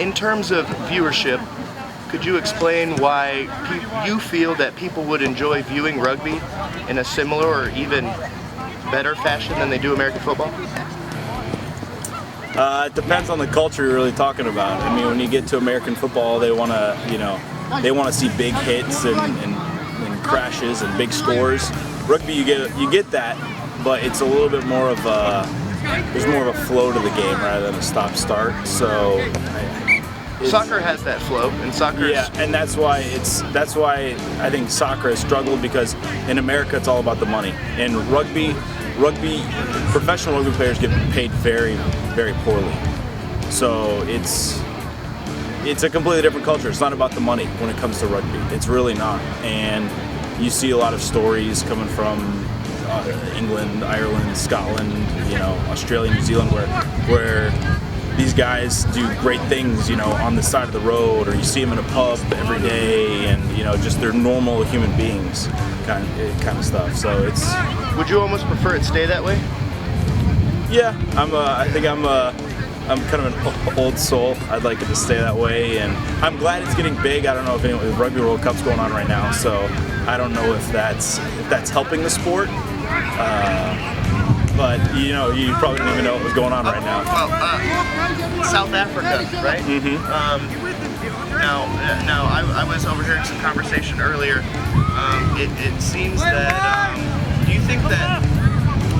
In terms of viewership, could you explain why you feel that people would enjoy viewing rugby in a similar or even better fashion than they do American football? It depends on the culture you're really talking about. I mean, when you get to American football, they want to, they want to see big hits and crashes and big scores. Rugby, you get that, but it's a little bit more of a, there's more of a flow to the game rather than a stop-start. So soccer has that flow, and soccer. Yeah, and that's why I think soccer has struggled, because in America it's all about the money. And rugby, professional rugby players get paid very, very poorly. So it's a completely different culture. It's not about the money when it comes to rugby. It's really not. And you see a lot of stories coming from England, Ireland, Scotland, Australia, New Zealand, where these guys do great things, on the side of the road, or you see them in a pub every day, and just they're normal human beings, kind of stuff. So it's. Would you almost prefer it stay that way? Yeah, I think I'm kind of an old soul. I'd like it to stay that way, and I'm glad it's getting big. I don't know if the Rugby World Cup's going on right now, so I don't know if that's helping the sport. But you probably don't even know what was going on right now. South Africa, right? Mm-hmm. Now I was overhearing some conversation earlier. It seems that do you think that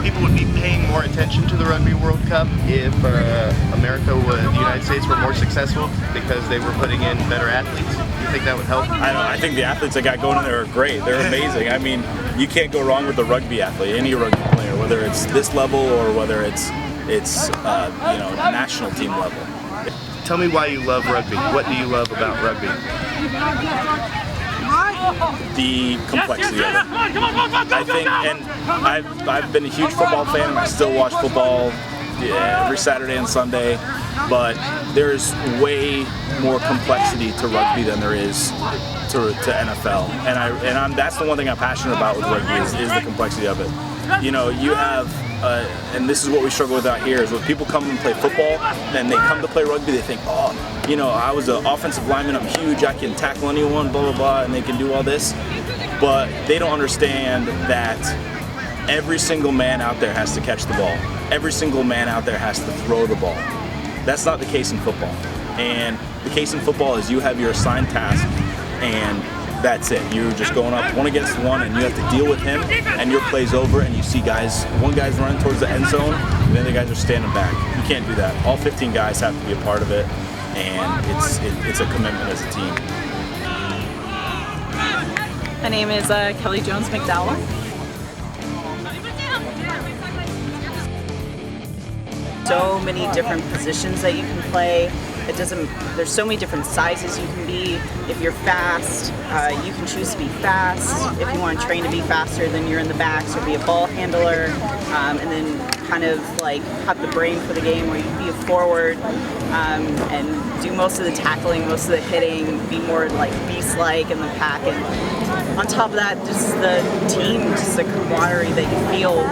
people would be paying more attention to the Rugby World Cup if the United States were more successful because they were putting in better athletes? Do you think that would help? I think the athletes that got going in there are great. They're amazing. I mean, you can't go wrong with the rugby athlete, any rugby player, whether it's this level or whether it's national team level. Tell me why you love rugby. What do you love about rugby? The complexity of it. I think, and I've been a huge football fan, and I still watch football every Saturday and Sunday, but there's way more complexity to rugby than there is to NFL, and that's the one thing I'm passionate about with rugby is the complexity of it. You have, and this is what we struggle with out here, is when people come and play football, and they come to play rugby, they think, I was an offensive lineman, I'm huge, I can tackle anyone, blah, blah, blah, and they can do all this. But they don't understand that every single man out there has to catch the ball. Every single man out there has to throw the ball. That's not the case in football. And the case in football is you have your assigned task, and that's it. You're just going up one against one, and you have to deal with him, and your play's over, and you see one guy's running towards the end zone, and the other guys are standing back. You can't do that. All 15 guys have to be a part of it, and it's a commitment as a team. My name is Kelly Jones McDowell. So many different positions that you can play. There's so many different sizes you can be. If you're fast, you can choose to be fast. If you want to train to be faster, then you're in the back, so be a ball handler, and then kind of like have the brain for the game where you can be a forward, and do most of the tackling, most of the hitting, be more like beast-like in the pack. And on top of that, just the team, just the camaraderie that you feel.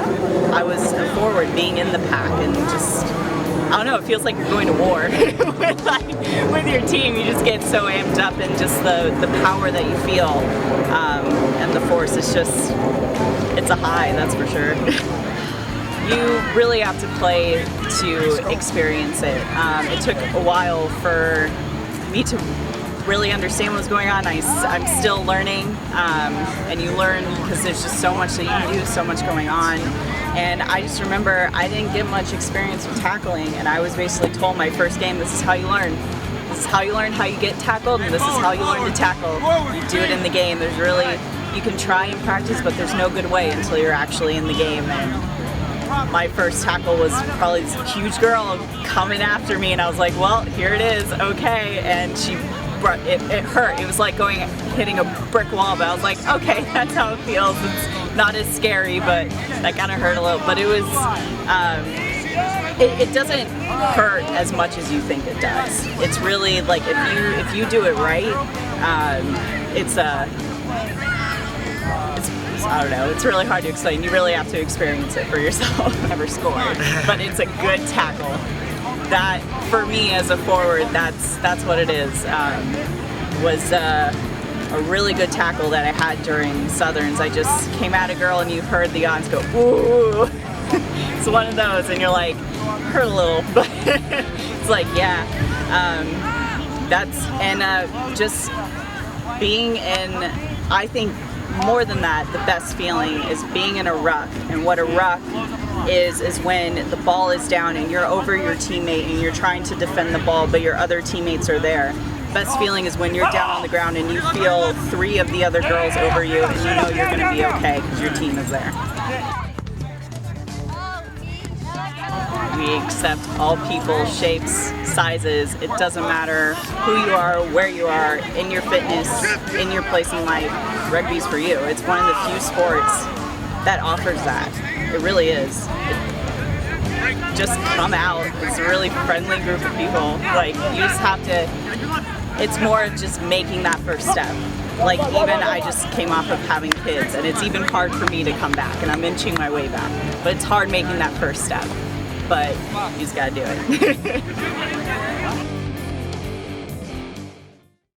I was a forward being in the pack, and just, I don't know, it feels like you're going to war with your team. You just get so amped up, and just the power that you feel, and the force is just, it's a high, that's for sure. You really have to play to experience it. It took a while for me to really understand what was going on. I'm still learning, and you learn because there's just so much that you can do, so much going on. And I just remember I didn't get much experience with tackling, and I was basically told my first game, this is how you learn. This is how you learn how you get tackled, and this is how you learn to tackle. You do it in the game. There's really, you can try and practice, but there's no good way until you're actually in the game. And my first tackle was probably this huge girl coming after me, and I was like, well, here it is, okay. And it hurt. It was like hitting a brick wall, but I was like, okay, that's how it feels. It's not as scary, but that kind of hurt a little. But it was, it doesn't hurt as much as you think it does. It's really like if you do it right, I don't know, it's really hard to explain. You really have to experience it for yourself. Never scored, but it's a good tackle. that for me as a forward, that's what it is. Was a really good tackle that I had during Southerns. I just came at a girl and you heard the audience go, ooh. It's one of those, and you're like, hurt a little, but it's like, yeah. Just being in, I think more than that, the best feeling is being in a ruck. And what a ruck is when the ball is down and you're over your teammate and you're trying to defend the ball, but your other teammates are there. Best feeling is when you're down on the ground and you feel 3 of the other girls over you and you know you're going to be okay because your team is there. We accept all people, shapes, sizes. It doesn't matter who you are, where you are, in your fitness, in your place in life. Rugby's for you. It's one of the few sports that offers that. It really is. Just come out. It's a really friendly group of people. Like, you just have to, it's more of just making that first step. Like, even I just came off of having kids, and it's even hard for me to come back, and I'm inching my way back. But it's hard making that first step. But you just gotta do it.